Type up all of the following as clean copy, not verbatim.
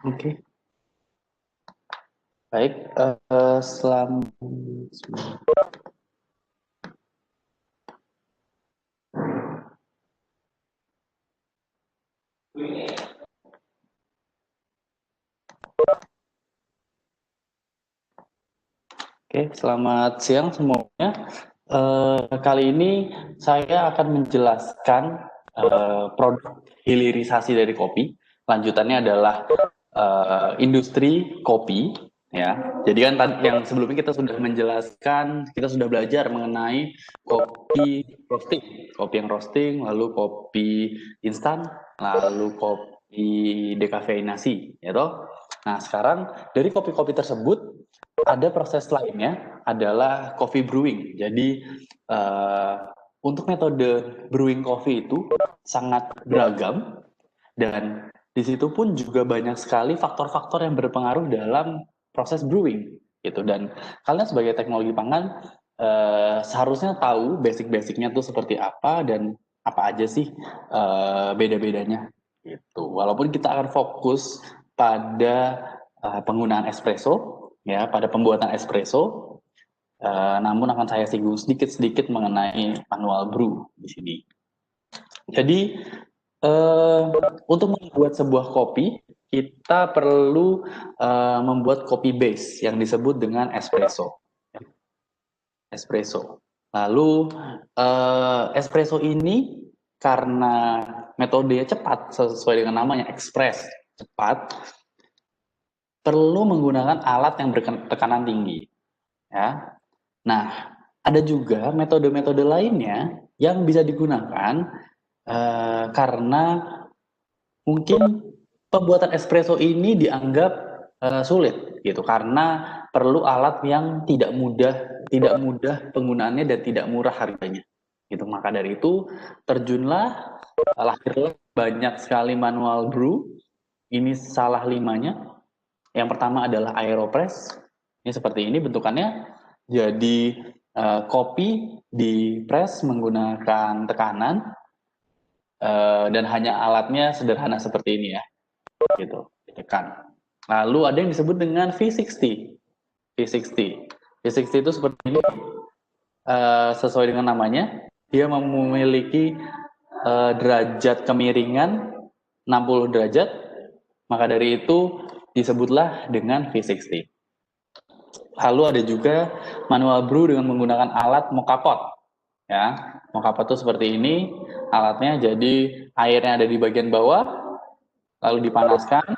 Oke, baik. Selamat. Oke, selamat siang semuanya. Kali ini saya akan menjelaskan produk hilirisasi dari kopi. Lanjutannya adalah industri kopi, ya. Jadi kan yang sebelumnya kita sudah menjelaskan, kita sudah belajar mengenai kopi roasting, kopi yang roasting, lalu kopi instan, lalu kopi dekafeinasi, ya toh. Nah, sekarang dari kopi-kopi tersebut ada proses lainnya adalah coffee brewing. Jadi untuk metode brewing coffee itu sangat beragam dan di situ pun juga banyak sekali faktor-faktor yang berpengaruh dalam proses brewing gitu. Dan kalian sebagai teknologi pangan seharusnya tahu basic-basicnya tuh seperti apa dan apa aja sih beda-bedanya gitu. Walaupun kita akan fokus pada penggunaan espresso ya, pada pembuatan espresso, namun akan saya singgung sedikit-sedikit mengenai manual brew di sini. Jadi untuk membuat sebuah kopi, kita perlu membuat kopi base yang disebut dengan espresso. Espresso. Lalu espresso ini karena metodenya cepat sesuai dengan namanya express, cepat, perlu menggunakan alat yang bertekanan tinggi. Ya. Nah, ada juga metode-metode lainnya yang bisa digunakan karena mungkin pembuatan espresso ini dianggap sulit gitu karena perlu alat yang tidak mudah penggunaannya dan tidak murah harganya. Gitu. Maka dari itu terjunlah lahirlah banyak sekali manual brew. Ini salah limanya. Yang pertama adalah Aeropress. Ini seperti ini bentukannya. Jadi kopi di press menggunakan tekanan dan hanya alatnya sederhana seperti ini ya, gitu, ditekan. Lalu ada yang disebut dengan V60. V60. V60 itu seperti ini, sesuai dengan namanya, dia memiliki derajat kemiringan 60 derajat, maka dari itu disebutlah dengan V60. Lalu ada juga manual brew dengan menggunakan alat moka pot. Ya, moka pot itu seperti ini alatnya. Jadi airnya ada di bagian bawah, lalu dipanaskan,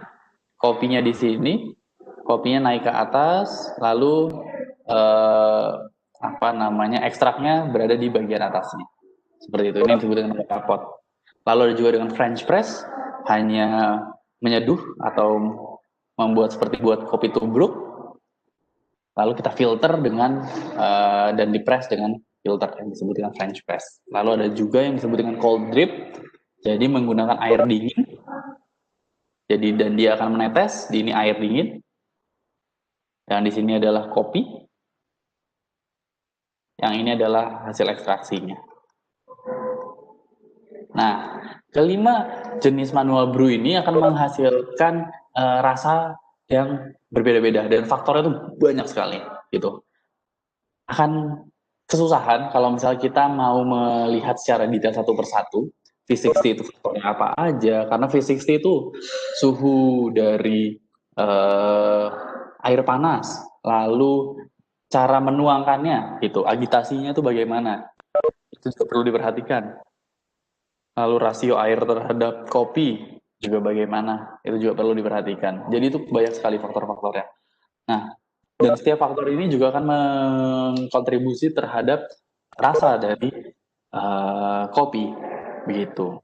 kopinya di sini, kopinya naik ke atas, lalu ekstraknya berada di bagian atasnya. Seperti itu. Ini disebut dengan moka pot. Lalu ada juga dengan French press, hanya menyeduh atau membuat seperti buat kopi tubruk, lalu kita filter dengan dan dipres dengan filter yang disebut dengan French press. Lalu ada juga yang disebut dengan cold drip, jadi menggunakan air dingin. Jadi dan dia akan menetes, di ini air dingin. Yang di sini adalah kopi. Yang ini adalah hasil ekstraksinya. Nah, kelima jenis manual brew ini akan menghasilkan rasa yang berbeda-beda dan faktornya itu banyak sekali gitu. Akan kesusahan kalau misalnya kita mau melihat secara detail satu persatu V60 itu faktornya apa aja, karena V60 itu suhu dari air panas, lalu cara menuangkannya gitu, agitasinya itu bagaimana, itu juga perlu diperhatikan. Lalu rasio air terhadap kopi juga bagaimana, itu juga perlu diperhatikan. Jadi itu banyak sekali faktor-faktornya. Nah, dan setiap faktor ini juga akan mengkontribusi terhadap rasa dari kopi, begitu.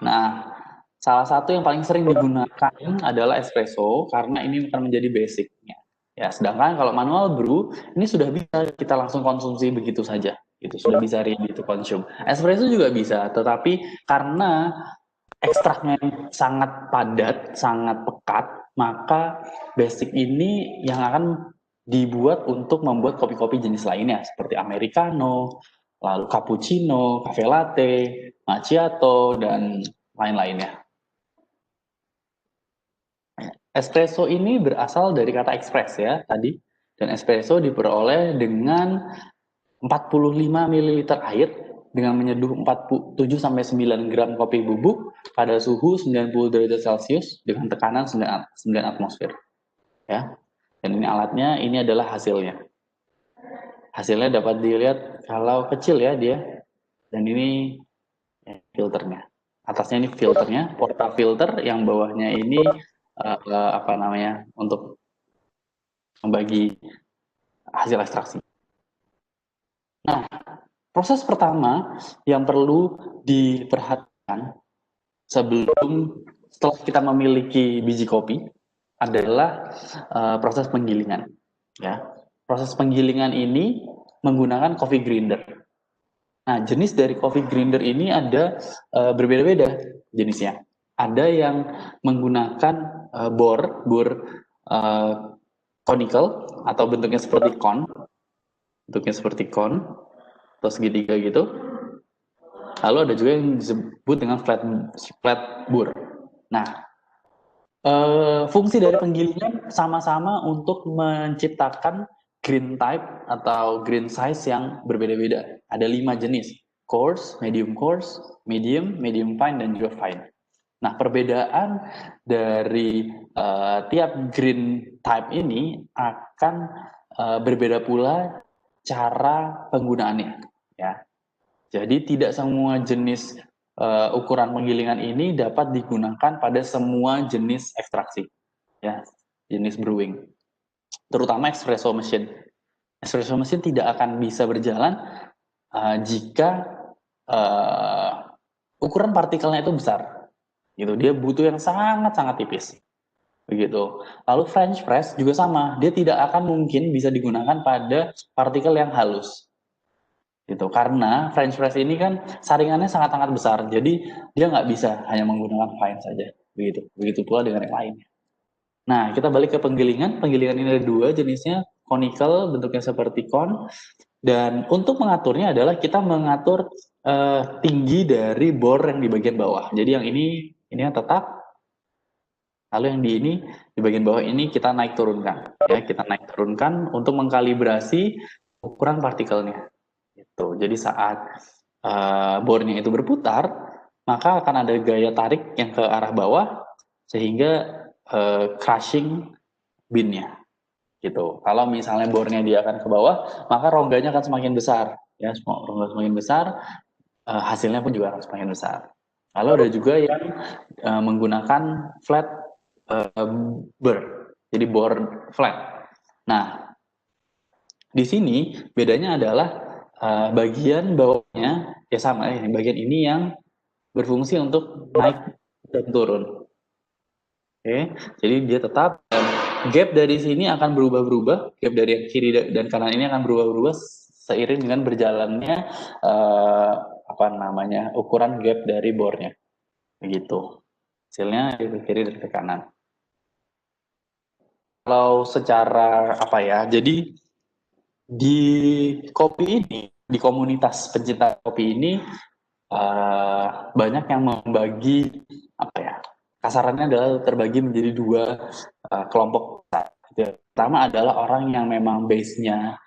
Nah, salah satu yang paling sering digunakan adalah espresso karena ini akan menjadi basicnya. Ya, sedangkan kalau manual brew ini sudah bisa kita langsung konsumsi begitu saja. Itu sudah bisa ready to consume. Espresso juga bisa, tetapi karena ekstraknya sangat padat, sangat pekat, maka basic ini yang akan dibuat untuk membuat kopi-kopi jenis lainnya seperti americano, lalu cappuccino, cafe latte, macchiato dan lain-lainnya. Espresso ini berasal dari kata express ya tadi, dan espresso diperoleh dengan 45 ml air dengan menyeduh 7-9 gram kopi bubuk pada suhu 90 derajat Celcius dengan tekanan 9 atmosfer. Ya. Dan ini alatnya, ini adalah hasilnya. Hasilnya dapat dilihat kalau kecil ya dia. Dan ini filternya. Atasnya ini filternya, portafilter, yang bawahnya ini apa namanya, untuk membagi hasil ekstraksi. Nah, proses pertama yang perlu diperhatikan setelah kita memiliki biji kopi adalah proses penggilingan. Ya, proses penggilingan ini menggunakan coffee grinder. Nah, jenis dari coffee grinder ini ada berbeda-beda jenisnya. Ada yang menggunakan bor conical atau bentuknya seperti kon, atau segitiga gitu. Lalu ada juga yang disebut dengan flat bore. Nah, fungsi dari penggilingan sama-sama untuk menciptakan green type atau green size yang berbeda-beda. Ada 5 jenis: coarse, medium, medium fine, dan juga fine. Nah, perbedaan dari tiap green type ini akan berbeda pula cara penggunaannya, ya. Jadi tidak semua jenis ukuran penggilingan ini dapat digunakan pada semua jenis ekstraksi, ya, jenis brewing, terutama espresso machine. Espresso machine tidak akan bisa berjalan jika ukuran partikelnya itu besar, gitu. Dia butuh yang sangat-sangat tipis, begitu. Lalu French press juga sama, dia tidak akan mungkin bisa digunakan pada partikel yang halus, gitu, karena French press ini kan saringannya sangat-sangat besar, jadi dia nggak bisa hanya menggunakan fine saja, begitu pula dengan yang lainnya. Nah, kita balik ke penggilingan. Penggilingan ini ada 2 jenisnya, conical, bentuknya seperti kon, dan untuk mengaturnya adalah kita mengatur tinggi dari bor yang di bagian bawah. Jadi yang ini yang tetap, lalu yang di bagian bawah ini kita naik turunkan, ya, kita naik turunkan untuk mengkalibrasi ukuran partikelnya. Gitu. Jadi saat bornya itu berputar, maka akan ada gaya tarik yang ke arah bawah sehingga crushing binnya. Gitu. Kalau misalnya bornya dia akan ke bawah, maka rongganya akan semakin besar. Ya, rongga semakin besar, hasilnya pun juga akan semakin besar. Lalu ada juga yang menggunakan flat bor, jadi bor flat. Nah, di sini bedanya adalah bagian bawahnya ya sama, bagian ini yang berfungsi untuk naik dan turun. Oke, jadi dia tetap, gap dari sini akan berubah-ubah, gap dari yang kiri dan kanan ini akan berubah-ubah seiring dengan berjalannya apa namanya, ukuran gap dari bornya, begitu. Hasilnya dari kiri dan ke kanan. Kalau secara apa ya, jadi di kopi ini, di komunitas pencinta kopi ini banyak yang membagi apa ya, kasarannya adalah terbagi menjadi 2 kelompok. Pertama adalah orang yang memang base-nya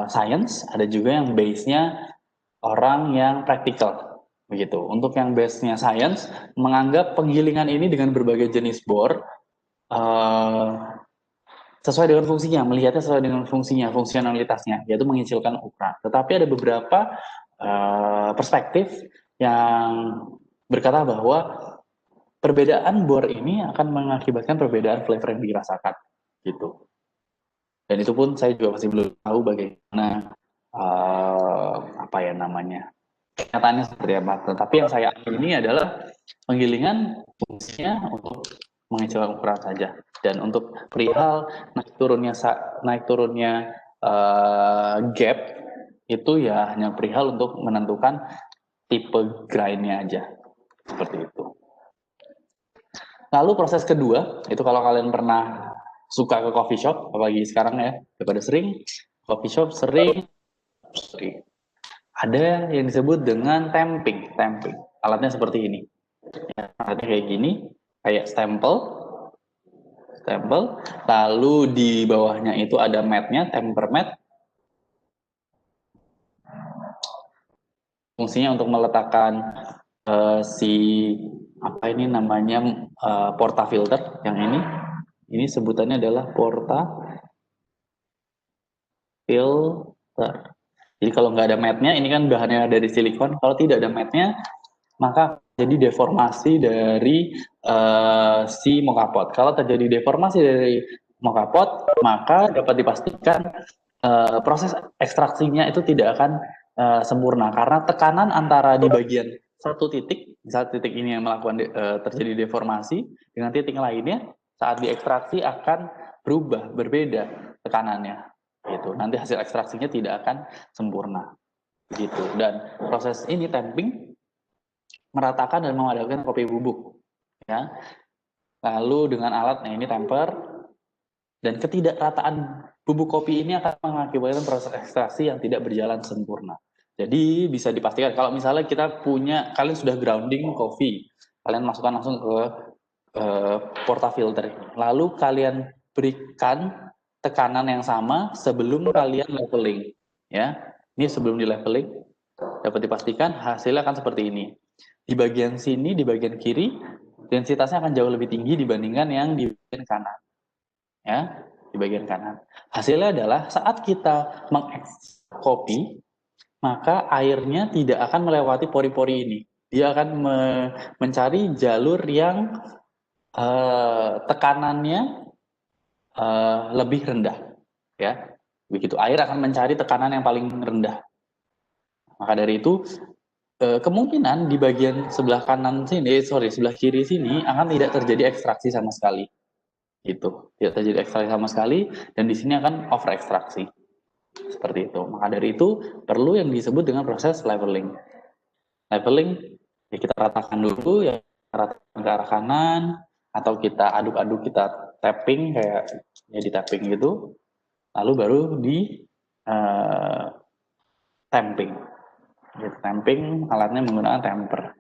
science, ada juga yang base-nya orang yang praktikal, begitu. Untuk yang base-nya science menganggap penggilingan ini dengan berbagai jenis bor sesuai dengan fungsinya, melihatnya sesuai dengan fungsinya, fungsionalitasnya, yaitu mengecilkan ukuran. Tetapi ada beberapa perspektif yang berkata bahwa perbedaan bor ini akan mengakibatkan perbedaan flavor yang dirasakan, gitu. Dan itu pun saya juga masih belum tahu bagaimana apa ya namanya, kenyataannya seperti apa. Tetapi yang saya ini adalah penggilingan fungsinya untuk mengecilkan ukuran saja. Dan untuk perihal naik turunnya gap itu ya hanya perihal untuk menentukan tipe grindnya aja, seperti itu. Lalu proses kedua itu kalau kalian pernah suka ke coffee shop, apalagi sekarang ya, daripada sering coffee shop sering ada yang disebut dengan tamping. Alatnya seperti ini. Ya, alatnya kayak gini, kayak stempel. tempel, lalu di bawahnya itu ada mat-nya, temper mat. Fungsinya untuk meletakkan si apa ini namanya portafilter yang ini sebutannya adalah portafilter. Jadi kalau nggak ada matnya, ini kan bahannya dari silikon. Kalau tidak ada matnya, maka jadi deformasi dari si mokapot. Kalau terjadi deformasi dari mokapot, maka dapat dipastikan proses ekstraksinya itu tidak akan sempurna karena tekanan antara di bagian satu titik, misal titik ini yang melakukan terjadi deformasi dengan titik lainnya saat diekstraksi akan berubah, berbeda tekanannya. Gitu. Nanti hasil ekstraksinya tidak akan sempurna. Gitu. Dan proses ini tamping meratakan dan memadatkan kopi bubuk. Ya. Lalu dengan alat, nah ini temper, dan ketidakrataan bubuk kopi ini akan mengakibatkan proses ekstraksi yang tidak berjalan sempurna. Jadi bisa dipastikan kalau misalnya kita punya, kalian sudah grounding kopi, kalian masukkan langsung ke portafilter ini. Lalu kalian berikan tekanan yang sama sebelum kalian leveling. Ya, ini sebelum di leveling dapat dipastikan hasilnya akan seperti ini. Di bagian sini, di bagian kiri, densitasnya akan jauh lebih tinggi dibandingkan yang di bagian kanan. Ya, di bagian kanan. Hasilnya adalah saat kita mengekstrak kopi, maka airnya tidak akan melewati pori-pori ini. Dia akan mencari jalur yang tekanannya lebih rendah. Ya, begitu. Air akan mencari tekanan yang paling rendah. Maka dari itu kemungkinan di bagian sebelah kanan sini, sebelah kiri sini akan tidak terjadi ekstraksi sama sekali. Gitu, tidak terjadi ekstraksi sama sekali, dan di sini akan over ekstraksi. Seperti itu. Maka dari itu perlu yang disebut dengan proses leveling. Leveling ya kita ratakan dulu, ya ratakan ke arah kanan, atau kita aduk-aduk, kita tapping kayak ya di tapping gitu, lalu baru di tamping. Gitu, tamping alatnya menggunakan temper.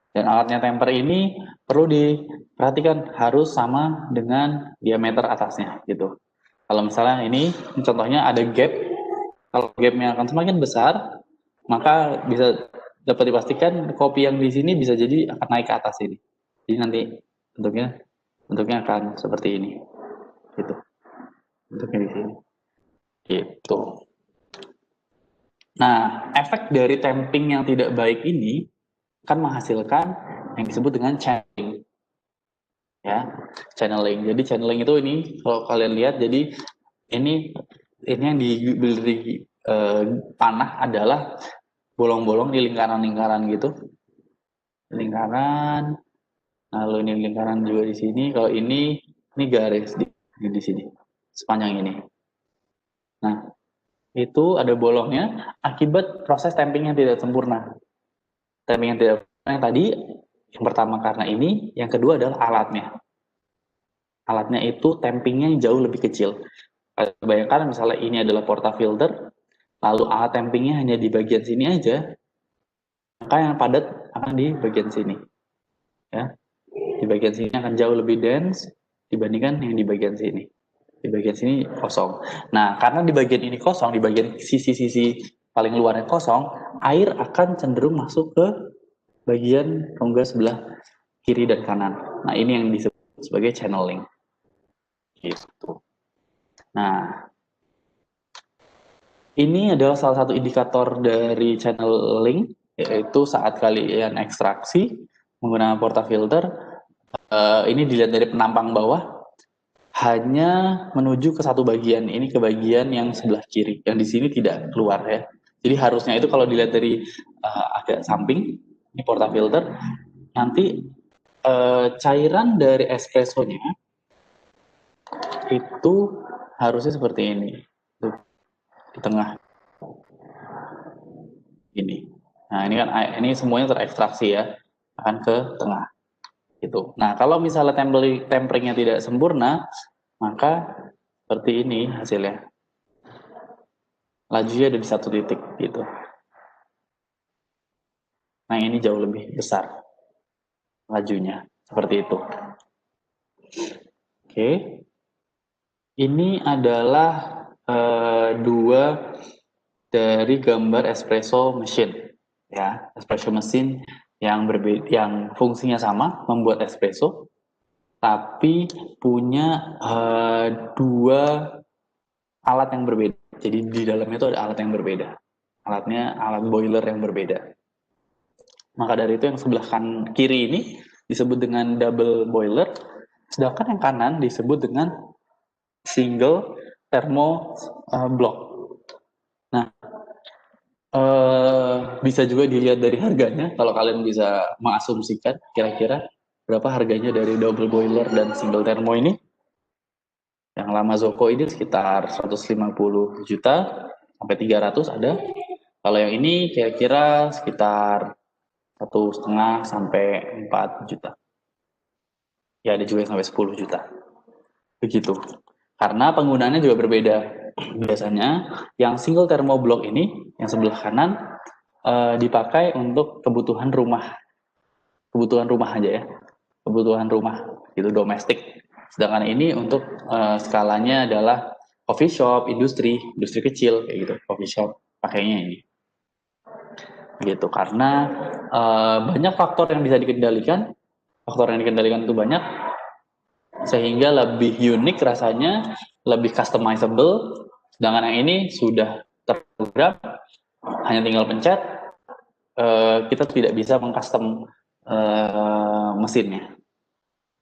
Dan alatnya temper ini perlu diperhatikan harus sama dengan diameter atasnya gitu. Kalau misalnya ini contohnya ada gap, kalau gapnya akan semakin besar, maka bisa dapat dipastikan kopi yang di sini bisa jadi akan naik ke atas ini. Jadi nanti bentuknya akan seperti ini, gitu. Bentuknya di sini, gitu. Nah, efek dari tamping yang tidak baik ini akan menghasilkan yang disebut dengan channeling. Ya, channeling. Jadi channeling itu ini kalau kalian lihat, jadi ini yang diberi panah adalah bolong-bolong di lingkaran-lingkaran gitu. Lingkaran, lalu ini lingkaran juga di sini. Kalau ini garis di sini, sepanjang ini. Nah, itu ada bolongnya akibat proses tamping yang tidak sempurna. Tamping yang tidak sempurna yang tadi, yang pertama karena ini, yang kedua adalah alatnya. Alatnya itu tampingnya jauh lebih kecil. Bayangkan misalnya ini adalah portafilter, lalu alat tampingnya hanya di bagian sini aja, maka yang padat akan di bagian sini. Ya, di bagian sini akan jauh lebih dense dibandingkan yang di bagian sini. Di bagian sini kosong. Nah, karena di bagian ini kosong, di bagian sisi-sisi paling luarnya kosong, air akan cenderung masuk ke bagian rongga sebelah kiri dan kanan. Nah, ini yang disebut sebagai channeling. Gitu. Nah, ini adalah salah satu indikator dari channeling, yaitu saat kalian ekstraksi menggunakan portafilter, ini dilihat dari penampang bawah, hanya menuju ke satu bagian, ini ke bagian yang sebelah kiri, yang di sini tidak keluar ya. Jadi harusnya itu kalau dilihat dari agak samping, ini portafilter, nanti cairan dari espressonya itu harusnya seperti ini, tuh, di tengah ini. Nah ini kan ini semuanya terekstraksi ya, akan ke tengah. Gitu. Nah kalau misalnya temperingnya tidak sempurna, maka seperti ini hasilnya. Lajunya ada di satu titik gitu. Nah ini jauh lebih besar lajunya, seperti itu. Oke. Ini adalah dua dari gambar espresso machine, ya, espresso machine yang berbeda, yang fungsinya sama, membuat espresso, tapi punya dua alat yang berbeda. Jadi di dalamnya itu ada alat yang berbeda. Alatnya alat boiler yang berbeda. Maka dari itu yang sebelah kiri ini disebut dengan double boiler, sedangkan yang kanan disebut dengan single thermo block. Nah, bisa juga dilihat dari harganya, kalau kalian bisa mengasumsikan kira-kira berapa harganya dari double boiler dan single thermo ini. Yang lama Zoko ini sekitar 150 juta sampai 300 ada. Kalau yang ini kira-kira sekitar 1,5 sampai 4 juta. Ya ada juga yang sampai 10 juta. Begitu. Karena penggunaannya juga berbeda. Biasanya yang single thermoblock ini, yang sebelah kanan, dipakai untuk kebutuhan rumah. Kebutuhan rumah aja ya. Kebutuhan rumah, gitu, domestik. Sedangkan ini untuk skalanya adalah coffee shop, industri kecil, kayak gitu. Coffee shop pakainya ini. Gitu, karena banyak faktor yang bisa dikendalikan. Faktor yang dikendalikan itu banyak, sehingga lebih unik rasanya, lebih customizable. Sedangkan yang ini sudah terprogram, hanya tinggal pencet, kita tidak bisa mengcustom mesinnya.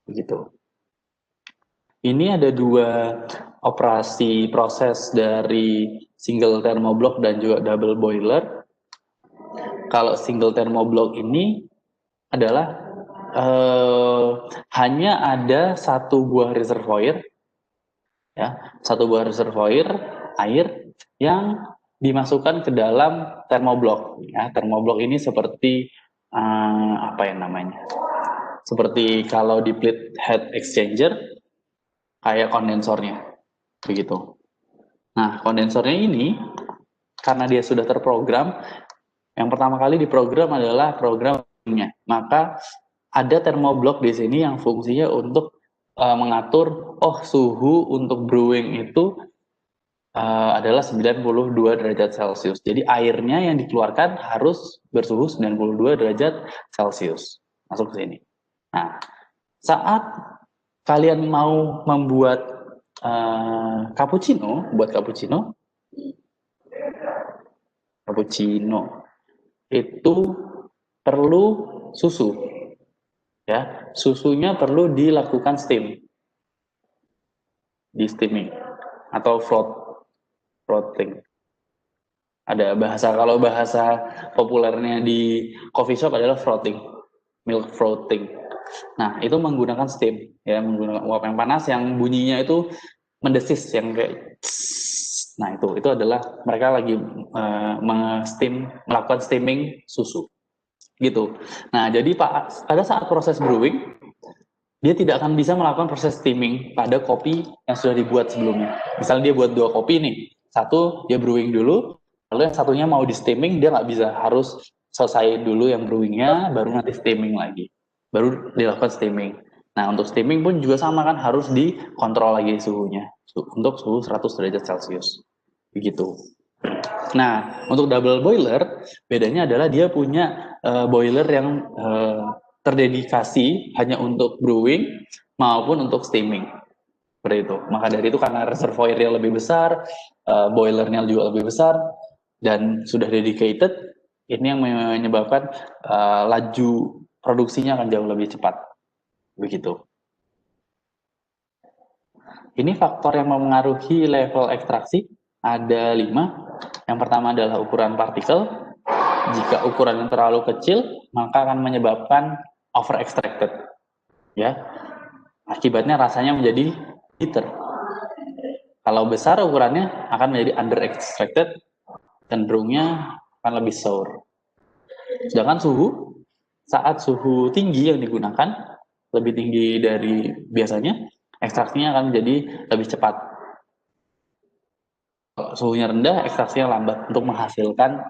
Begitu. Ini ada dua operasi proses dari single thermoblock dan juga double boiler. Kalau single thermoblock ini adalah hanya ada satu buah reservoir, ya, satu buah reservoir air yang dimasukkan ke dalam thermoblock. Ya, thermoblock ini seperti apa yang namanya? Seperti kalau di plate heat exchanger, kayak kondensornya, begitu. Nah, kondensornya ini karena dia sudah terprogram, yang pertama kali diprogram adalah programnya. Maka ada thermoblock di sini yang fungsinya untuk mengatur, suhu untuk brewing itu adalah 92 derajat Celcius. Jadi airnya yang dikeluarkan harus bersuhu 92 derajat Celcius. Masuk ke sini. Nah, saat kalian mau membuat cappuccino, itu perlu susu. Ya, susunya perlu dilakukan steam. Di steaming atau floating. Ada kalau bahasa populernya di coffee shop adalah frotting, milk frotting. Nah, itu menggunakan steam, ya, menggunakan uap yang panas yang bunyinya itu mendesis, yang kayak nah itu adalah mereka lagi melakukan steaming susu, gitu. Nah, jadi pada saat proses brewing, dia tidak akan bisa melakukan proses steaming pada kopi yang sudah dibuat sebelumnya. Misalnya dia buat 2 kopi nih, satu dia brewing dulu, lalu yang satunya mau di steaming, dia nggak bisa, harus selesai dulu yang brewingnya, baru nanti steaming lagi, baru dilakukan steaming. Nah, untuk steaming pun juga sama kan, harus dikontrol lagi suhunya, untuk suhu 100 derajat Celcius, begitu. Nah, untuk double boiler, bedanya adalah dia punya boiler yang terdedikasi hanya untuk brewing maupun untuk steaming. Seperti itu. Maka dari itu karena reservoirnya lebih besar, boilernya juga lebih besar, dan sudah dedicated, ini yang menyebabkan laju produksinya akan jauh lebih cepat. Begitu. Ini faktor yang mempengaruhi level ekstraksi, ada 5. Yang pertama adalah ukuran partikel. Jika ukurannya terlalu kecil, maka akan menyebabkan over extracted, ya. Akibatnya rasanya menjadi bitter. Kalau besar ukurannya akan menjadi under extracted, cenderungnya akan lebih sour. Sedangkan saat suhu tinggi yang digunakan lebih tinggi dari biasanya, ekstraksinya akan menjadi lebih cepat. Kalau suhunya rendah, ekstraksinya lambat untuk menghasilkan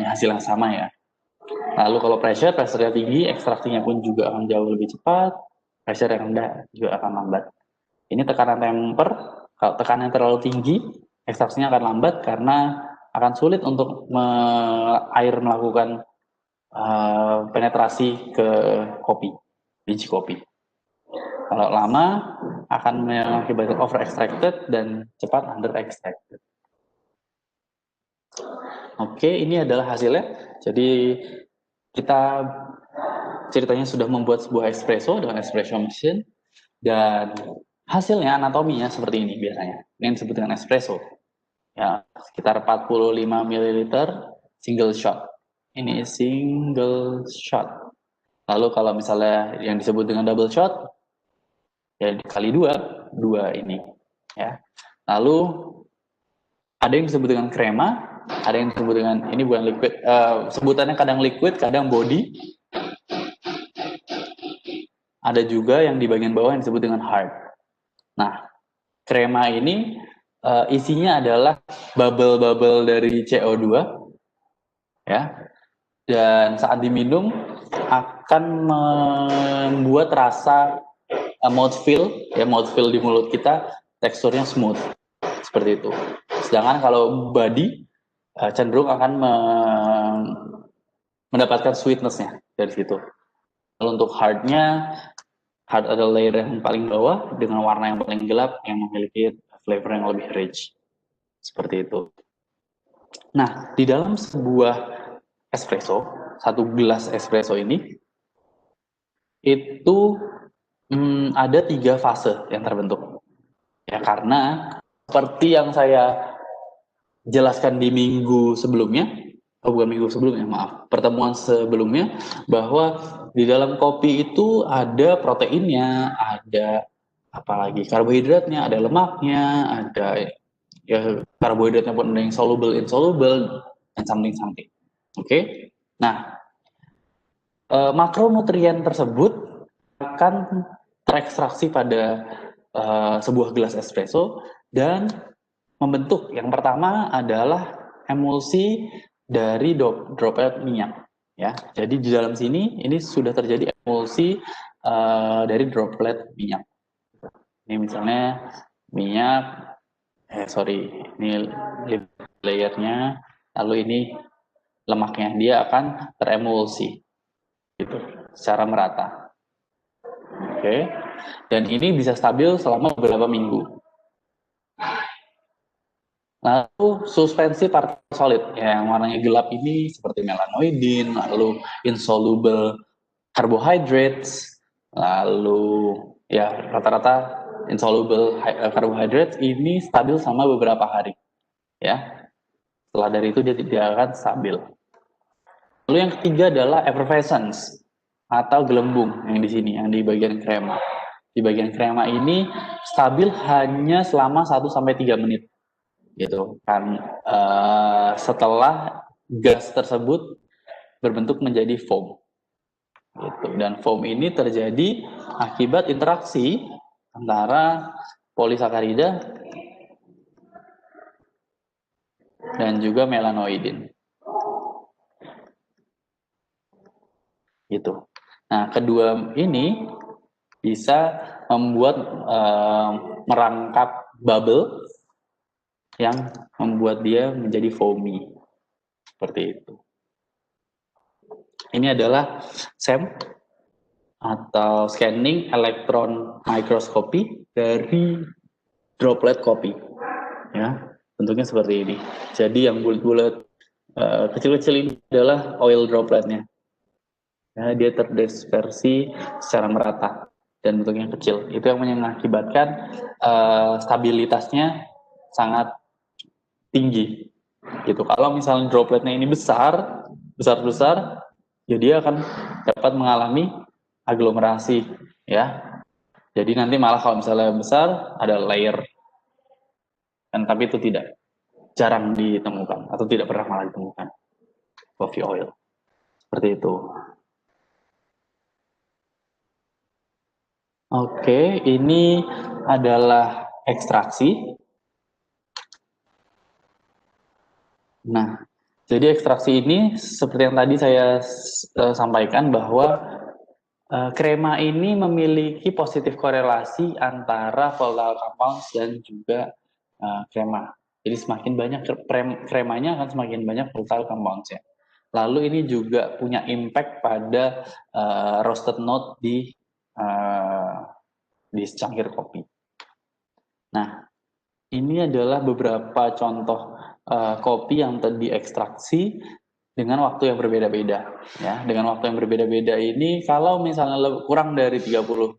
hasil yang sama, ya. Lalu kalau pressure-nya tinggi, ekstraksinya pun juga akan jauh lebih cepat, pressure yang rendah juga akan lambat. Ini tekanan temper, kalau tekanan terlalu tinggi, ekstraksinya akan lambat karena akan sulit untuk air melakukan penetrasi ke kopi, biji kopi. Kalau lama akan mengakibatkan over extracted dan cepat under extracted. Oke, ini adalah hasilnya. Jadi kita ceritanya sudah membuat sebuah espresso dengan espresso machine dan hasilnya anatominya seperti ini biasanya. Ini yang disebut dengan espresso. Ya, sekitar 45 ml single shot. Ini single shot. Lalu kalau misalnya yang disebut dengan double shot, ya kali dua ini. Ya. Lalu ada yang disebut dengan krema, ada yang disebut dengan, ini bukan liquid, sebutannya kadang liquid, kadang body. Ada juga yang di bagian bawah yang disebut dengan hard. Nah, krema ini isinya adalah bubble-bubble dari CO2, ya. Dan saat diminum akan membuat rasa mouthfeel, ya mouthfeel di mulut kita teksturnya smooth seperti itu. Sedangkan kalau body cenderung akan mendapatkan sweetness-nya dari situ. Lalu untuk hardnya, hard adalah layer yang paling bawah dengan warna yang paling gelap yang memiliki flavor yang lebih rich. Seperti itu. Nah, di dalam sebuah espresso, satu gelas espresso ini, itu ada 3 fase yang terbentuk. Ya, karena seperti yang saya jelaskan di minggu sebelumnya, bukan minggu sebelumnya, maaf, pertemuan sebelumnya, bahwa di dalam kopi itu ada proteinnya, ada apalagi karbohidratnya, ada lemaknya, ada ya karbohidratnya pun ada yang soluble, insoluble, dan something. Oke? Nah, makronutrien tersebut akan terekstraksi pada sebuah gelas espresso dan membentuk, yang pertama adalah emulsi dari droplet minyak, ya. Jadi di dalam sini ini sudah terjadi emulsi dari droplet minyak. Ini misalnya minyak, ini layernya, lalu ini lemaknya, dia akan teremulsi, gitu, secara merata. Oke, dan ini bisa stabil selama beberapa minggu. Lalu suspensi partikel solid, ya, yang warnanya gelap ini seperti melanoidin, lalu insoluble carbohydrates, lalu ya rata-rata insoluble carbohydrates ini stabil selama beberapa hari, ya. Setelah dari itu dia tidak akan stabil. Lalu yang ketiga adalah effervescence atau gelembung yang di sini, yang di bagian krema. Di bagian krema ini stabil hanya selama 1-3 menit. Gitu kan, setelah gas tersebut berbentuk menjadi foam, gitu. Dan foam ini terjadi akibat interaksi antara polisakarida dan juga melanoidin, gitu. Nah, kedua ini bisa membuat merangkap bubble yang membuat dia menjadi foamy, seperti itu. Ini adalah SEM atau scanning electron microscopy dari droplet kopi, ya, bentuknya seperti ini. Jadi yang bulat-bulat kecil-kecil ini adalah oil dropletnya, ya, dia terdispersi secara merata dan bentuknya kecil. Itu yang mengakibatkan stabilitasnya sangat tinggi, gitu. Kalau misalnya dropletnya ini besar, ya dia akan dapat mengalami aglomerasi, ya. Jadi nanti malah kalau misalnya besar ada layer, dan tapi itu jarang ditemukan atau tidak pernah malah ditemukan coffee oil seperti itu. Oke, ini adalah ekstraksi. Nah, jadi ekstraksi ini seperti yang tadi saya sampaikan bahwa krema ini memiliki positif korelasi antara volatile compounds dan juga krema. Jadi semakin banyak kremanya akan semakin banyak volatile compounds-nya. Lalu ini juga punya impact pada roasted note di secangkir kopi. Nah, ini adalah beberapa contoh kopi yang diekstraksi dengan waktu yang berbeda-beda. Ya, dengan waktu yang berbeda-beda ini, kalau misalnya kurang dari 30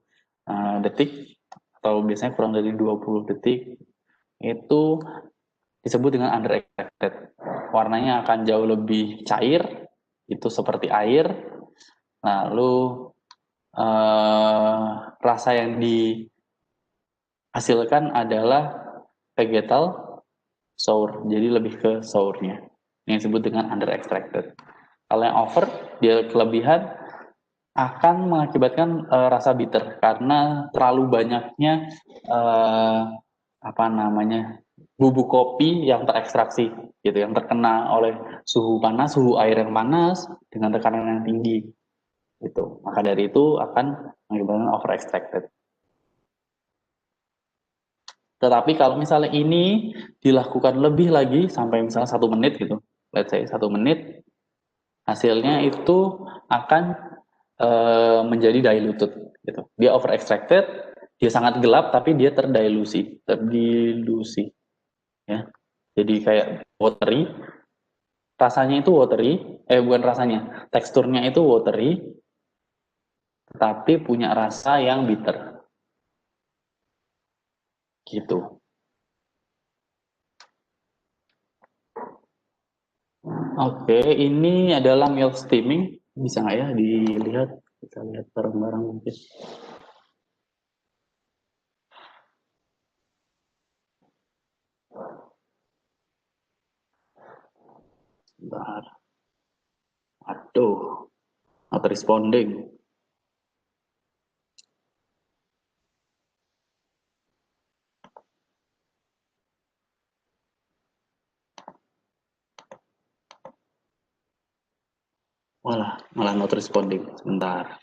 detik, atau biasanya kurang dari 20 detik, itu disebut dengan under extracted. Warnanya akan jauh lebih cair, itu seperti air. Lalu rasa yang dihasilkan adalah vegetal sour, jadi lebih ke sournya, yang disebut dengan under extracted. Kalau yang over, dia kelebihan akan mengakibatkan rasa bitter karena terlalu banyaknya bubuk kopi yang terekstraksi, gitu, yang terkena oleh suhu panas, suhu air yang panas dengan tekanan yang tinggi, gitu. Maka dari itu akan mengakibatkan over extracted. Tetapi kalau misalnya ini dilakukan lebih lagi sampai misalnya 1 menit gitu, let's say 1 menit, hasilnya itu akan menjadi diluted gitu. Dia over extracted, dia sangat gelap tapi dia terdilusi ya. Jadi kayak watery, rasanya itu watery, bukan rasanya, teksturnya itu watery, tetapi punya rasa yang bitter. Gitu. Oke, ini adalah milk steaming. Bisa nggak ya dilihat? Kita lihat bareng-bareng mungkin. Sebentar. Aduh, not responding. Malah not responding. Sebentar.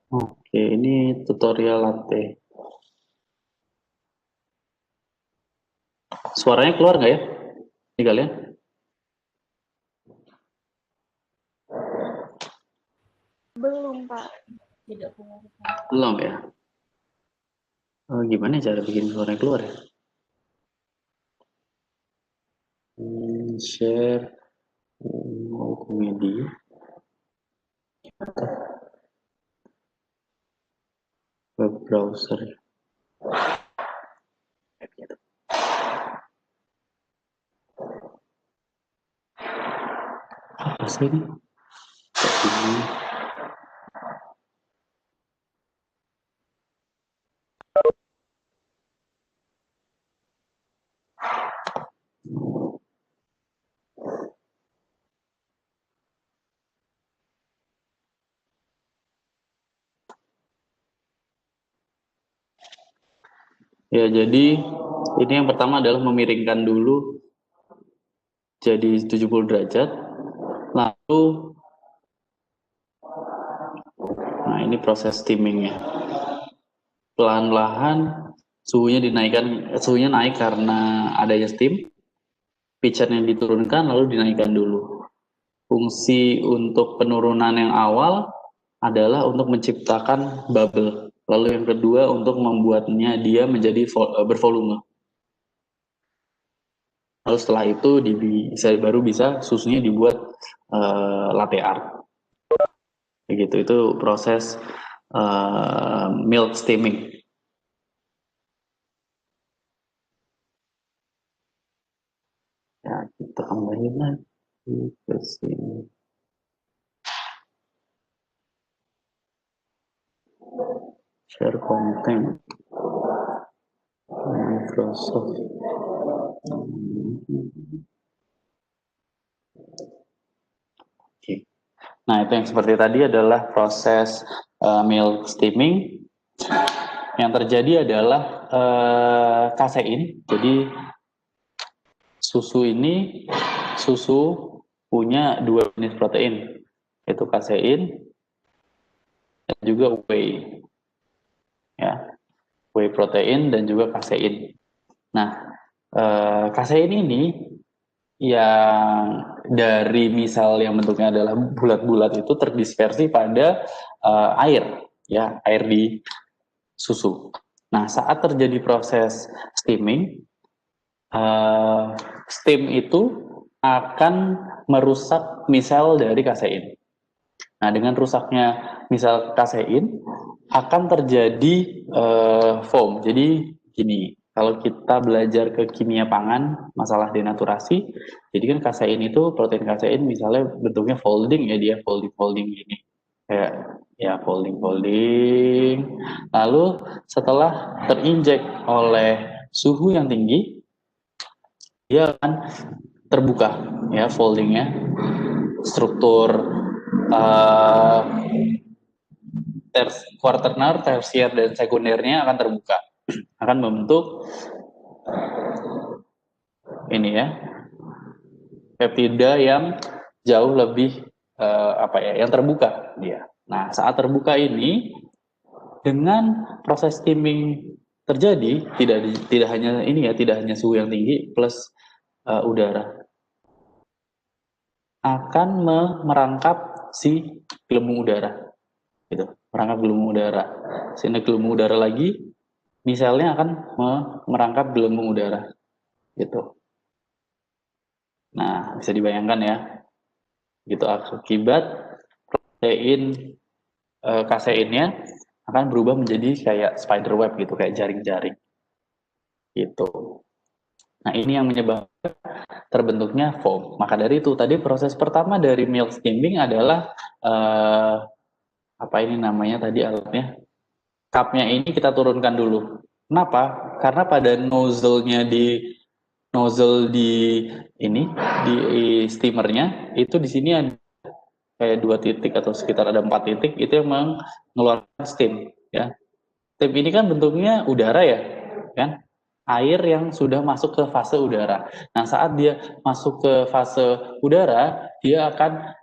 Oke, ini tutorial latte. Suaranya keluar nggak ya? Ini kalian? Belum, Pak. Belum ya? Gimana cara bikin suaranya keluar ya? Share komedi. Web browser. Apa sih ini? Ya, jadi ini yang pertama adalah memiringkan dulu jadi 70 derajat. Lalu, nah ini proses steamingnya. Pelan-pelan suhunya dinaikkan, suhunya naik karena adanya steam. Pitcher-nya diturunkan lalu dinaikkan dulu. Fungsi untuk penurunan yang awal adalah untuk menciptakan bubble. Lalu yang kedua untuk membuatnya dia menjadi bervolume. Lalu setelah itu baru bisa susunya dibuat latte art. Begitu, itu proses milk steaming. Ya, kita tambahin lagi ke sini. Share content. Microsoft. Oke. Nah, itu yang seperti tadi adalah proses milk steaming. Yang terjadi adalah kasein. Jadi susu punya dua jenis protein, yaitu kasein dan juga whey. Ya, whey protein dan juga kasein. Nah, kasein ini yang dari misal yang bentuknya adalah bulat-bulat itu terdispersi pada air, ya, air di susu. Nah, saat terjadi proses steaming, steam itu akan merusak misel dari kasein. Nah, dengan rusaknya misal kasein akan terjadi foam. Jadi gini, kalau kita belajar ke kimia pangan, masalah denaturasi, jadi kan kasein itu, protein kasein misalnya bentuknya folding ya, dia folding-folding gini. Kayak ya folding-folding. Lalu setelah terinjek oleh suhu yang tinggi, dia akan terbuka ya foldingnya. Struktur uh, kuarterner, tersier, dan sekundernya akan terbuka, akan membentuk ini ya peptida yang jauh lebih yang terbuka dia. Nah, saat terbuka ini dengan proses steaming terjadi, tidak hanya ini ya, tidak hanya suhu yang tinggi plus udara akan merangkap si gelembung udara, gitu, merangkap gelembung udara. Sehingga gelembung udara lagi, misalnya akan merangkap gelembung udara, gitu. Nah, bisa dibayangkan ya, gitu, akibat protein kaseinnya akan berubah menjadi kayak spider web gitu, kayak jaring-jaring, gitu. Nah, ini yang menyebabkan terbentuknya foam. Maka dari itu tadi proses pertama dari milk steaming adalah apa ini namanya tadi alatnya, cupnya ini kita turunkan dulu. Kenapa? Karena pada nozzle di ini di steamernya itu di sini ada kayak 2 titik atau sekitar ada 4 titik itu yang mengeluarkan steam ya. Steam ini kan bentuknya udara ya, kan? Air yang sudah masuk ke fase udara. Nah, saat dia masuk ke fase udara, dia akan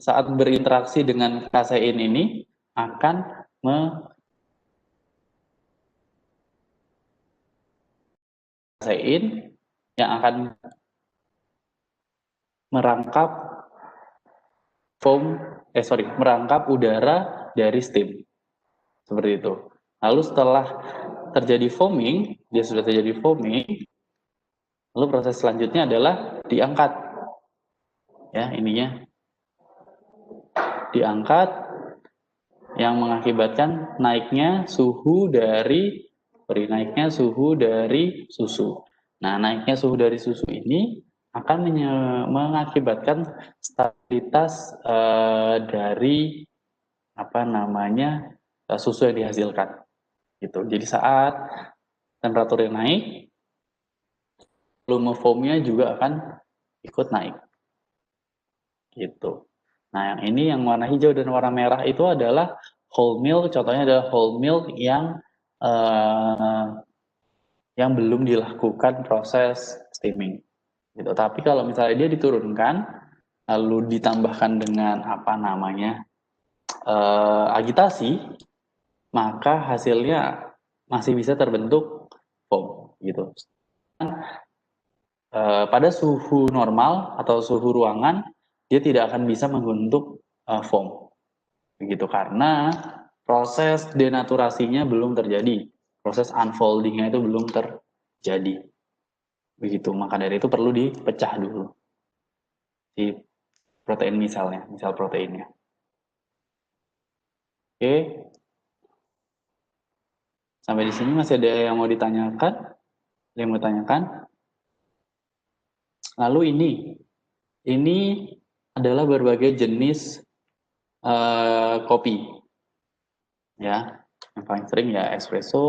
saat berinteraksi dengan kasein ini akan kasein yang akan merangkap merangkap udara dari steam. Seperti itu. Lalu setelah terjadi foaming, dia sudah terjadi foaming, lalu proses selanjutnya adalah diangkat. Ya, ininya diangkat yang mengakibatkan naiknya suhu dari susu. Nah, naiknya suhu dari susu ini akan mengakibatkan stabilitas dari apa namanya susu yang dihasilkan. Gitu. Jadi saat temperaturnya naik, volume foamnya juga akan ikut naik. Gitu. Nah, yang ini yang warna hijau dan warna merah itu adalah whole milk. Contohnya adalah whole milk yang belum dilakukan proses steaming. Gitu. Tapi kalau misalnya dia diturunkan, lalu ditambahkan dengan apa namanya agitasi, maka hasilnya masih bisa terbentuk foam. Gitu. Pada suhu normal atau suhu ruangan, dia tidak akan bisa membentuk foam. Begitu, karena proses denaturasinya belum terjadi, proses unfoldingnya itu belum terjadi. Begitu, maka dari itu perlu dipecah dulu si protein misalnya, misal proteinnya. Oke. Sampai di sini masih ada yang mau ditanyakan? Ada yang mau tanyakan? Lalu ini adalah berbagai jenis kopi, ya. Yang paling sering ya espresso,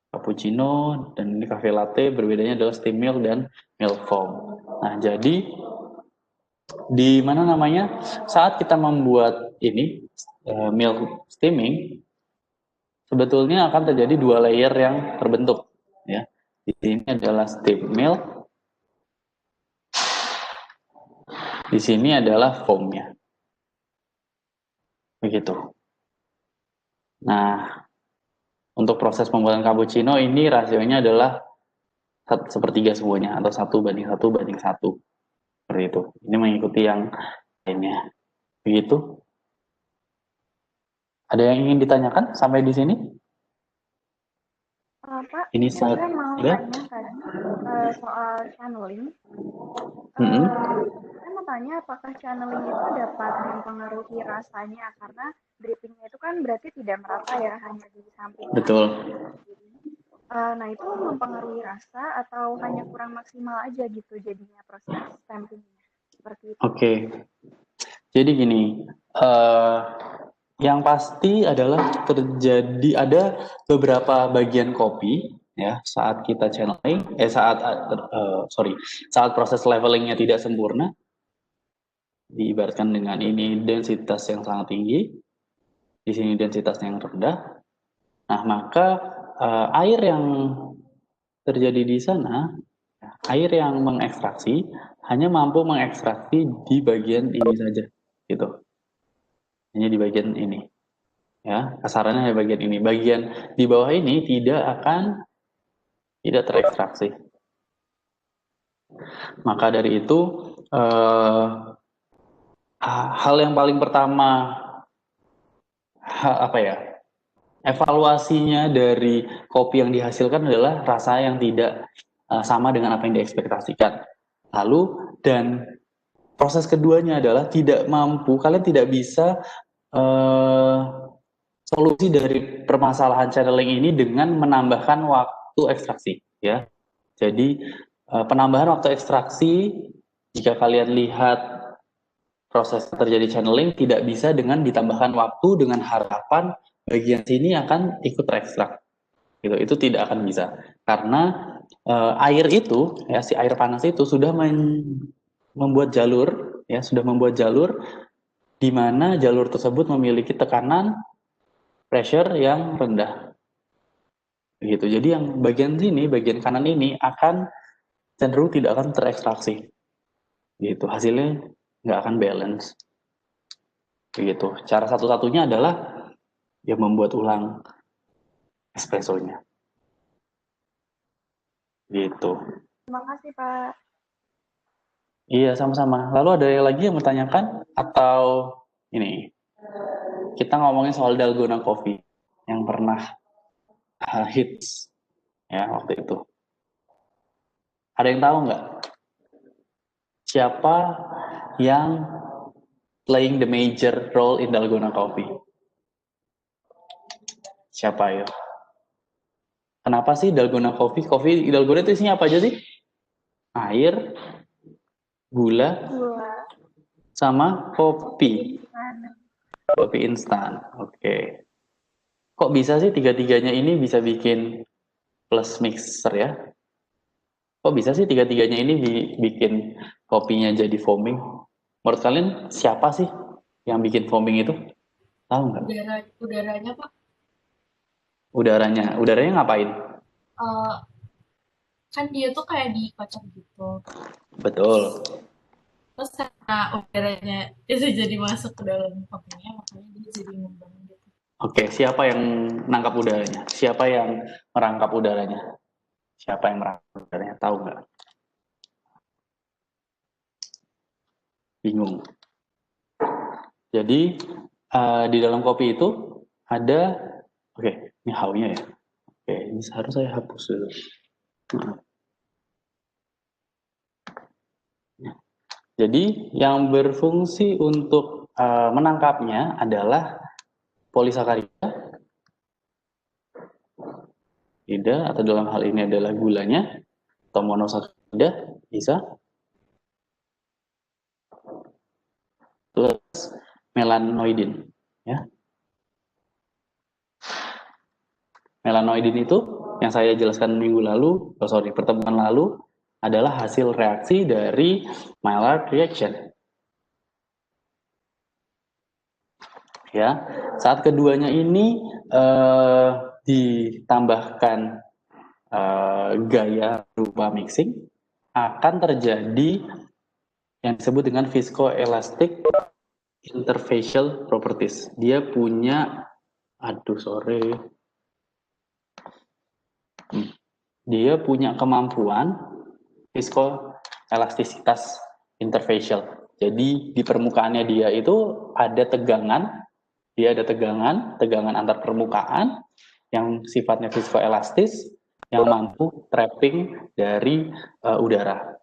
cappuccino, dan ini cafe latte. Berbedanya adalah steam milk dan milk foam. Nah, jadi di mana namanya saat kita membuat ini milk steaming, sebetulnya akan terjadi dua layer yang terbentuk, ya. Di sini adalah steam milk, di sini adalah foamnya, begitu. Nah, untuk proses pembuatan cappuccino ini rasionya adalah sepertiga semuanya atau 1:1:1 seperti itu. Ini mengikuti yang lainnya, begitu. Ada yang ingin ditanyakan sampai di sini? Pak, Ini saya mau ya. tanya tadi soal channeling. Mm-hmm. Saya mau tanya apakah channeling itu dapat mempengaruhi rasanya karena drippingnya itu kan berarti tidak merata ya, hanya di samping Betul. Nah, itu mempengaruhi rasa atau hanya kurang maksimal aja gitu jadinya proses stampingnya seperti itu. Oke. Jadi gini, yang pasti adalah terjadi ada beberapa bagian kopi ya saat kita channeling, saat proses levelingnya tidak sempurna, diibaratkan dengan ini densitas yang sangat tinggi, di sini densitas yang rendah. Nah, maka air yang terjadi di sana, air yang mengekstraksi hanya mampu mengekstraksi di bagian ini saja, gitu. Hanya di bagian ini, ya. Kasarannya di bagian ini. Bagian di bawah ini tidak terekstraksi. Maka dari itu, hal yang paling pertama, apa ya? Evaluasinya dari kopi yang dihasilkan adalah rasa yang tidak sama dengan apa yang diekspektasikan. Lalu dan proses keduanya adalah kalian tidak bisa solusi dari permasalahan channeling ini dengan menambahkan waktu ekstraksi, ya. Jadi penambahan waktu ekstraksi jika kalian lihat proses terjadi channeling tidak bisa dengan ditambahkan waktu dengan harapan bagian sini akan ikut terekstrak. Gitu. Itu tidak akan bisa karena air itu ya si air panas itu sudah membuat jalur ya sudah membuat jalur di mana jalur tersebut memiliki tekanan pressure yang rendah. Begitu. Jadi yang bagian sini, bagian kanan ini akan cenderung tidak akan terekstraksi. Gitu. Hasilnya nggak akan balance. Begitu. Cara satu-satunya adalah ya membuat ulang espressonya. Gitu. Terima kasih, Pak. Iya, sama-sama. Lalu ada lagi yang bertanyakan atau ini kita ngomongin soal dalgona coffee yang pernah hits ya waktu itu. Ada yang tahu nggak siapa yang playing the major role in dalgona coffee? Siapa ya? Kenapa sih dalgona coffee? Kopi dalgona itu isinya apa aja sih? Air, gula, sama kopi. Kopi instan. Oke. Kok bisa sih tiga-tiganya ini bisa bikin plus mixer ya? Kok bisa sih tiga-tiganya ini bikin kopinya jadi foaming? Menurut kalian siapa sih yang bikin foaming itu? Tahu nggak? Udaranya Pak. Udaranya ngapain? Kan dia tuh kayak dikocok gitu. Betul. Terus karena udaranya itu jadi masuk ke dalam kopinya, makanya dia jadi ngembang gitu. Oke, siapa yang nangkap udaranya? Siapa yang merangkap udaranya? Siapa yang merangkap udaranya? Tahu nggak? Bingung. Jadi di dalam kopi itu ada, oke, ini how-nya ya. Oke, ini harus saya hapus dulu. Jadi yang berfungsi untuk menangkapnya adalah polisakarida, atau dalam hal ini adalah gulanya, atau monosakarida bisa, plus melanoidin. Ya. Melanoidin itu yang saya jelaskan pertemuan lalu adalah hasil reaksi dari Maillard reaction. Ya, saat keduanya ini ditambahkan gaya berupa mixing, akan terjadi yang disebut dengan viscoelastic interfacial properties. Dia punya, dia punya kemampuan viscoelastisitas interfacial. Jadi di permukaannya dia itu ada tegangan, tegangan antar permukaan yang sifatnya viskoelastis yang mampu trapping dari udara.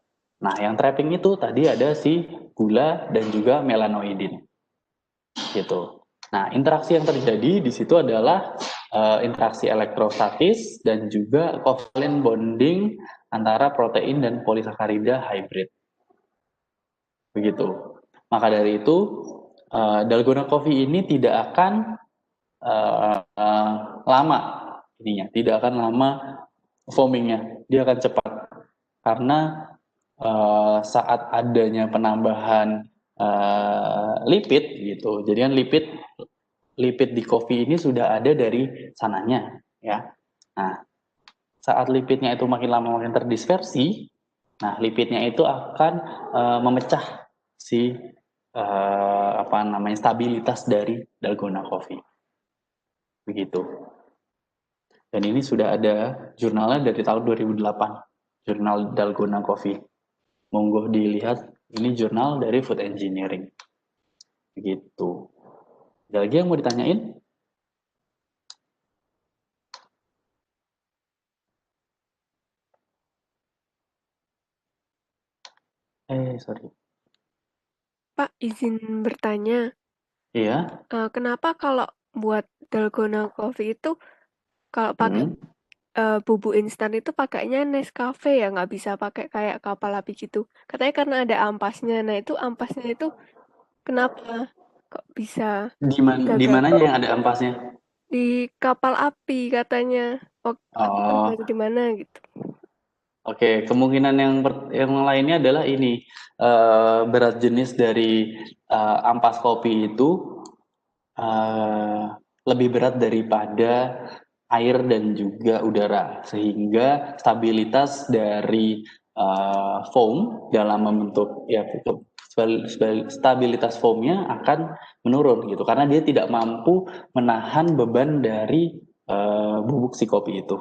Nah, yang trapping itu tadi ada si gula dan juga melanoidin. Gitu. Nah, interaksi yang terjadi di situ adalah interaksi elektrostatis dan juga covalent bonding antara protein dan polisakarida hybrid. Begitu. Maka dari itu, dalgona coffee ini tidak akan lama tidak akan lama foamingnya, dia akan cepat karena saat adanya penambahan lipid gitu, jadi kan lipid di kopi ini sudah ada dari sananya ya. Nah, saat lipidnya itu makin lama makin terdispersi, nah lipidnya itu akan memecah si stabilitas dari dalgona coffee. Begitu. Dan ini sudah ada jurnalnya dari tahun 2008, jurnal Dalgona Coffee. Monggo dilihat, ini jurnal dari Food Engineering. Begitu. Ada lagi yang mau ditanyain? Sorry. Pak, izin bertanya. Iya. Kenapa kalau buat dalgona coffee itu kalau pakai bubuk instan itu pakainya Nescafe ya, nggak bisa pakai kayak kapal api gitu. Katanya karena ada ampasnya. Nah, itu ampasnya itu kenapa kok bisa Di mananya yang ada ampasnya? di kapal api katanya. Atau di mana gitu. Oke, kemungkinan yang lainnya adalah ini berat jenis dari ampas kopi itu lebih berat daripada air dan juga udara, sehingga stabilitas dari foam dalam membentuk stabilitas foamnya akan menurun gitu, karena dia tidak mampu menahan beban dari bubuk si kopi itu.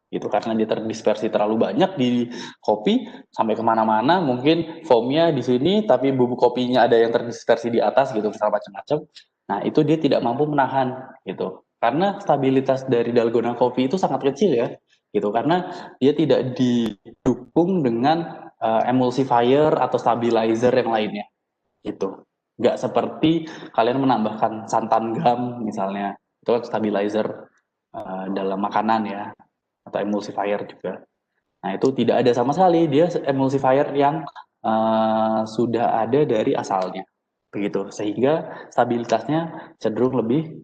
Gitu, karena dia terdispersi terlalu banyak di kopi sampai kemana-mana, mungkin foamnya di sini tapi bubuk kopinya ada yang terdispersi di atas gitu, misalnya macam-macam. Nah, itu dia tidak mampu menahan gitu, karena stabilitas dari dalgona coffee itu sangat kecil ya gitu, karena dia tidak didukung dengan emulsifier atau stabilizer yang lainnya gitu. Nggak seperti kalian menambahkan santan gam misalnya, itu kan stabilizer dalam makanan ya, atau emulsifier juga. Nah, itu tidak ada sama sekali, dia emulsifier yang sudah ada dari asalnya. Begitu, sehingga stabilitasnya cenderung lebih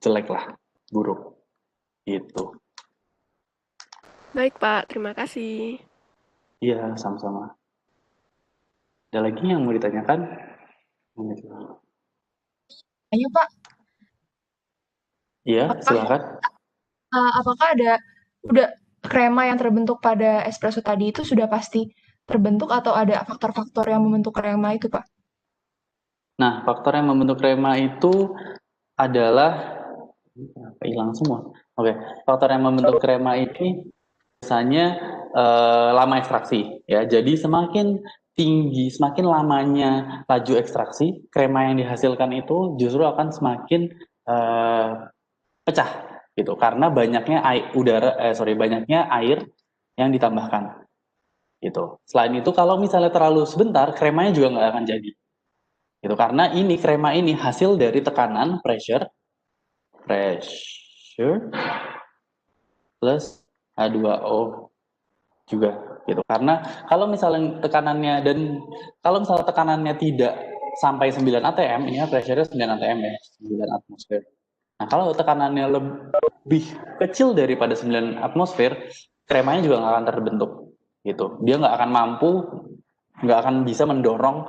jelek lah, buruk. Gitu. Baik, Pak. Terima kasih. Iya, sama-sama. Ada lagi yang mau ditanyakan? Ayo, Pak. Iya, silakan. Apakah udah krema yang terbentuk pada espresso tadi itu sudah pasti terbentuk atau ada faktor-faktor yang membentuk krema itu, Pak? Nah, faktor yang membentuk krema itu adalah hilang semua. Oke, faktor yang membentuk krema ini biasanya lama ekstraksi ya. Jadi semakin tinggi, semakin lamanya laju ekstraksi, krema yang dihasilkan itu justru akan semakin pecah gitu, karena banyaknya banyaknya air yang ditambahkan gitu. Selain itu kalau misalnya terlalu sebentar, kremanya juga nggak akan jadi. Gitu. Karena ini krema ini hasil dari tekanan pressure plus H2O juga gitu. Karena kalau misalnya tekanannya tidak sampai 9 atm, ini pressure-nya 9 atm ya, 9 atmosfer. Nah, kalau tekanannya lebih kecil daripada 9 atmosfer, kremanya juga nggak akan terbentuk gitu. Dia nggak akan bisa mendorong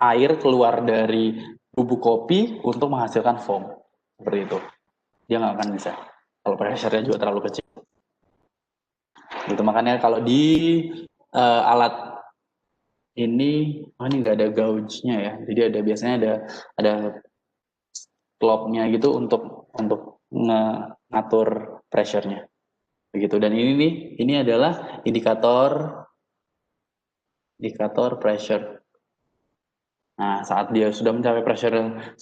air keluar dari bubuk kopi untuk menghasilkan foam seperti itu. Dia nggak akan bisa kalau pressure-nya juga terlalu kecil. Gitu, makanya kalau di alat ini nggak ada gauge-nya ya. Jadi biasanya ada klopnya gitu untuk ngatur pressure-nya. Begitu. Dan ini adalah indikator pressure. Nah, saat dia sudah mencapai pressure 9,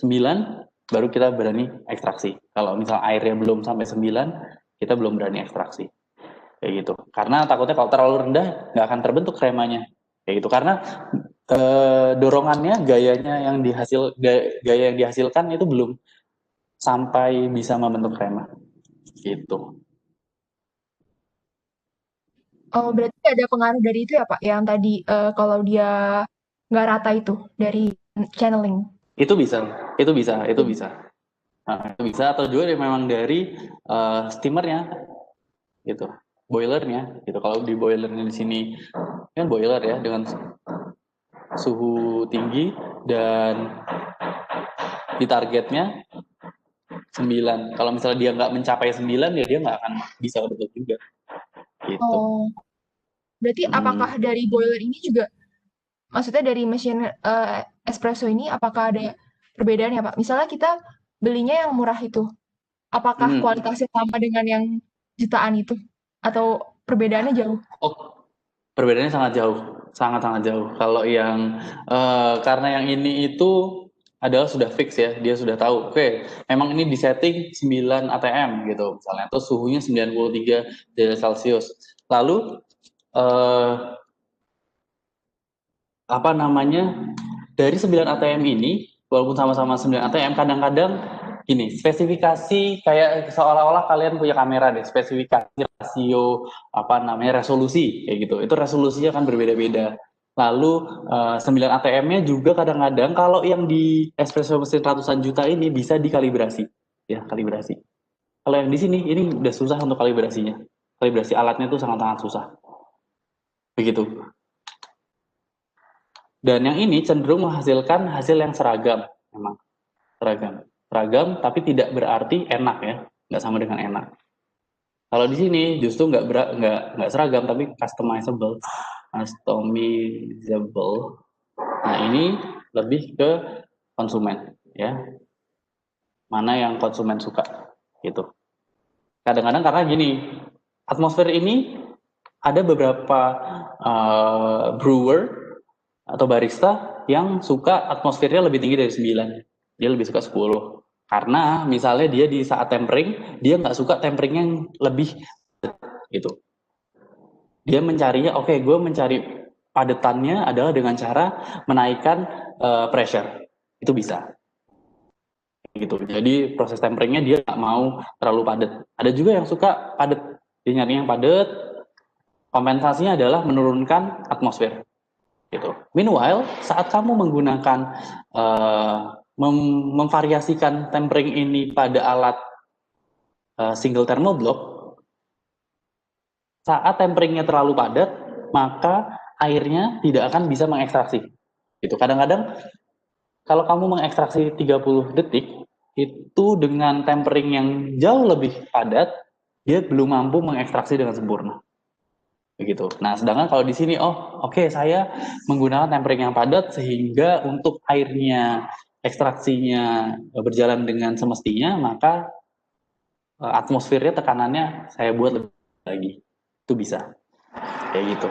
baru kita berani ekstraksi. Kalau misal airnya belum sampai 9, kita belum berani ekstraksi. Kayak gitu. Karena takutnya kalau terlalu rendah, nggak akan terbentuk kremanya. Kayak gitu. Karena dorongannya, gaya yang dihasilkan itu belum sampai bisa membentuk krema. Gitu. Oh, berarti ada pengaruh dari itu ya, Pak? Yang tadi kalau dia nggak rata itu dari channeling. Itu bisa. Nah, itu bisa atau juga memang dari steamernya gitu. Boilernya gitu. Kalau di boilernya di sini kan boiler ya dengan suhu tinggi dan di targetnya 9. Kalau misalnya dia nggak mencapai 9, ya dia nggak akan bisa bentuk juga. Gitu. Oh, berarti apakah dari boiler ini juga, maksudnya dari mesin espresso ini, apakah ada perbedaan ya, Pak? Misalnya kita belinya yang murah itu, apakah kualitasnya sama dengan yang jutaan itu? Atau perbedaannya jauh? Oh, perbedaannya sangat jauh. Kalau yang karena yang ini itu adalah sudah fix ya, dia sudah tahu. Oke, memang ini disetting 9 atm gitu misalnya, atau suhunya 93 derajat Celcius. Lalu dari 9 atm ini, walaupun sama-sama 9 atm, kadang-kadang ini spesifikasi kayak seolah-olah kalian punya kamera deh, spesifikasi rasio resolusi kayak gitu. Itu resolusinya kan berbeda-beda. Lalu 9 ATM-nya juga kadang-kadang kalau yang di espresso mesin ratusan juta ini bisa dikalibrasi, ya kalibrasi. Kalau yang di sini ini udah susah untuk kalibrasinya. Kalibrasi alatnya itu sangat-sangat susah. Begitu. Dan yang ini cenderung menghasilkan hasil yang seragam, memang seragam, tapi tidak berarti enak ya, nggak sama dengan enak. Kalau di sini justru nggak seragam, tapi customizable. Nah, ini lebih ke konsumen, ya. Mana yang konsumen suka, gitu. Kadang-kadang karena gini, atmosfer ini ada beberapa brewer atau barista yang suka atmosfernya lebih tinggi dari 9. Dia lebih suka 10. Karena misalnya dia di saat tempering, dia nggak suka tempering yang lebih gitu. Dia mencarinya, gue mencari padatannya adalah dengan cara menaikkan pressure. Itu bisa. Gitu. Jadi proses temperingnya dia nggak mau terlalu padat. Ada juga yang suka padat. Dia nyari yang padat. Kompensasinya adalah menurunkan atmosfer. Gitu. Meanwhile, saat kamu menggunakan memvariasikan tempering ini pada alat single thermal block, saat temperingnya terlalu padat, maka airnya tidak akan bisa mengekstraksi. Gitu. Kadang-kadang kalau kamu mengekstraksi 30 detik, itu dengan tempering yang jauh lebih padat, dia belum mampu mengekstraksi dengan sempurna. Begitu. Nah, sedangkan kalau di sini, saya menggunakan tempering yang padat sehingga untuk airnya ekstraksinya berjalan dengan semestinya, maka atmosfernya tekanannya saya buat lebih lagi. Itu bisa. Kayak gitu.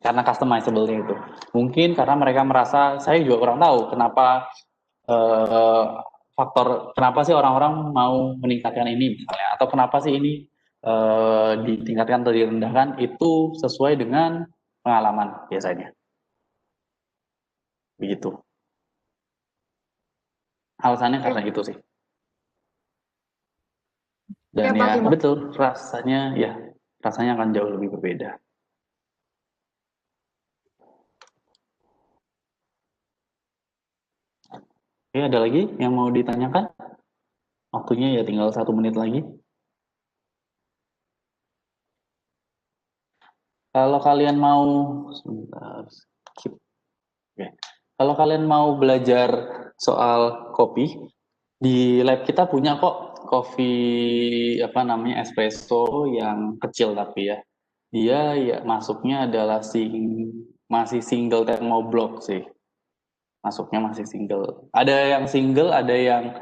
Karena customizable-nya itu. Mungkin karena mereka merasa, saya juga kurang tahu kenapa kenapa sih orang-orang mau meningkatkan ini misalnya, atau kenapa sih ini ditingkatkan atau direndahkan itu sesuai dengan pengalaman biasanya. Begitu. Alasannya karena itu sih. Dan Ya, Pak, ya terima betul, rasanya akan jauh lebih berbeda. Oke, ada lagi yang mau ditanyakan? Waktunya ya tinggal 1 menit lagi. Kalau kalian mau, sebentar, skip. Oke. Kalau kalian mau belajar soal kopi, di lab kita punya kok kopi espresso yang kecil tapi ya. Dia ya masuknya adalah masih single thermoblock sih. Masuknya masih single. Ada yang single, ada yang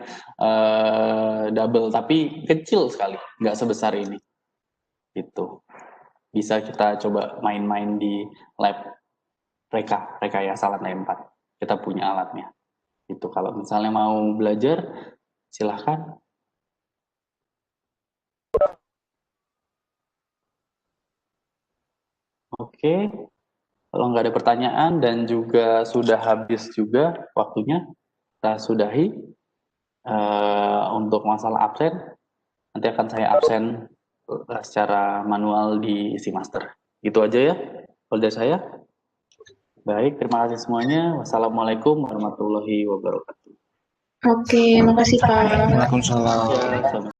double, tapi kecil sekali, nggak sebesar ini. Gitu. Bisa kita coba main-main di lab rekayasa lantai 4. Kita punya alatnya. Itu kalau misalnya mau belajar, silahkan. Oke. Kalau nggak ada pertanyaan dan juga sudah habis juga waktunya, kita sudahi. Untuk masalah absen, nanti akan saya absen secara manual di isi master. Itu aja ya, kalau dari saya. Baik, terima kasih semuanya. Wassalamualaikum warahmatullahi wabarakatuh. Oke, makasih Pak. Waalaikumsalam. Ya, sama.